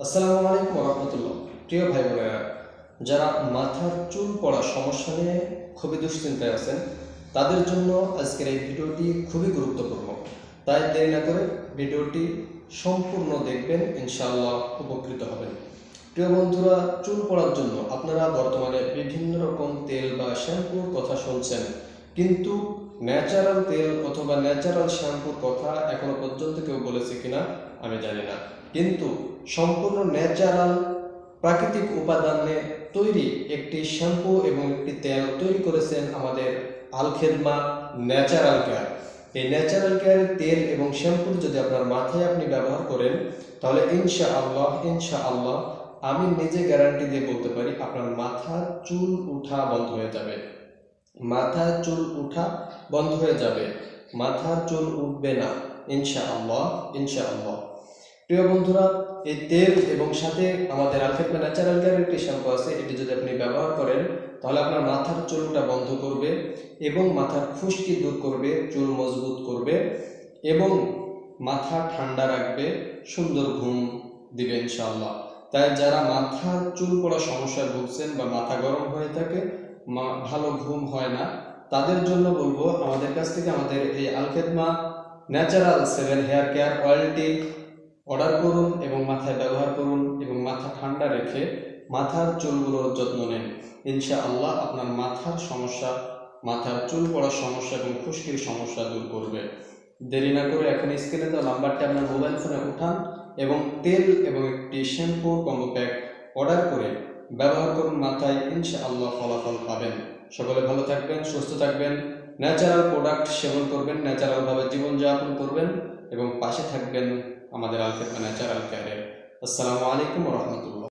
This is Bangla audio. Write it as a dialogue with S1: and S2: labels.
S1: আসসালামু আলাইকুম রহমতুল্লাহ। প্রিয় ভাই বোনেরা, যারা মাথার চুল পড়া সমস্যা নিয়ে খুবই দুশ্চিন্তায় আছেন, তাদের জন্য আজকের এই ভিডিওটি খুবই গুরুত্বপূর্ণ। তাই দেরি না করে ভিডিওটি সম্পূর্ণ দেখবেন, ইনশাআল্লাহ উপকৃত হবেন। প্রিয় বন্ধুরা, চুল পড়ার জন্য আপনারা বর্তমানে বিভিন্ন রকম তেল বা শ্যাম্পুর কথা শুনছেন, কিন্তু ন্যাচারাল তেল অথবা ন্যাচারাল শ্যাম্পুর কথা এখনো পর্যন্ত কেউ বলেছে কিনা আমি জানি না। কিন্তু সম্পূর্ণ ন্যাচারাল প্রাকৃতিক উপাদানে তৈরি একটি শ্যাম্পু এবং একটি তেল তৈরি করেছেন আমাদের আল খেদমা ন্যাচারাল কেয়ার। এই ন্যাচারাল কেয়ারের তেল এবং শ্যাম্পুর যদি আপনার মাথায় আপনি ব্যবহার করেন, তাহলে ইনশাআল্লাহ আমি নিজে গ্যারান্টি দিয়ে বলতে পারি আপনার মাথার চুল উঠা বন্ধ হয়ে যাবে। মাথার চুল উঠা বন্ধ হয়ে যাবে, মাথার চুল উঠবে না, ইনশাআল্লাহ। প্রিয় বন্ধুরা, এই তেল এবং সাথে আমাদের আল খেদমা ন্যাচারাল কেয়ারের একটি শ্যাম্পু আছে, এটি যদি আপনি ব্যবহার করেন তাহলে আপনার মাথার চুলটা বন্ধ করবে এবং মাথার খুশকি দূর করবে, চুল মজবুত করবে এবং মাথা ঠান্ডা রাখবে, সুন্দর ঘুম দিবে ইনশাআল্লাহ। তাই যারা মাথার চুল পড়া সমস্যায় ভুগছেন বা মাথা গরম হয়ে থাকে, ভালো ঘুম হয় না, তাদের জন্য বলবো আমাদের কাছ থেকে আমাদের এই আল খেদমা ন্যাচারাল 7 হেয়ার কেয়ার অয়েলটি অর্ডার করুন এবং মাথায় ব্যবহার করুন এবং মাথা ঠান্ডা রেখে মাথার চুলগুলোর যত্ন নেন। ইনশাআল্লাহ আপনার মাথার সমস্যা, মাথার চুল পড়ার সমস্যা এবং খুশকির সমস্যা দূর করবে। দেরি না করে এখন স্ক্রিনে দেওয়া নাম্বারটি আপনার মোবাইল ফোনে উঠান এবং তেল এবং একটি শ্যাম্পু কম্বো প্যাক অর্ডার করে ব্যবহার করুন মাথায়, ইনশাআল্লাহ ফলাফল পাবেন। সকলে ভালো থাকবেন, সুস্থ থাকবেন, ন্যাচারাল প্রোডাক্ট সেবন করবেন, ন্যাচারালভাবে জীবনযাপন করবেন এবং পাশে থাকবেন আমাদের আল খেদমা ন্যাচারাল কেয়ারের। আসসালামু আলাইকুম রহমতুল্লাহ।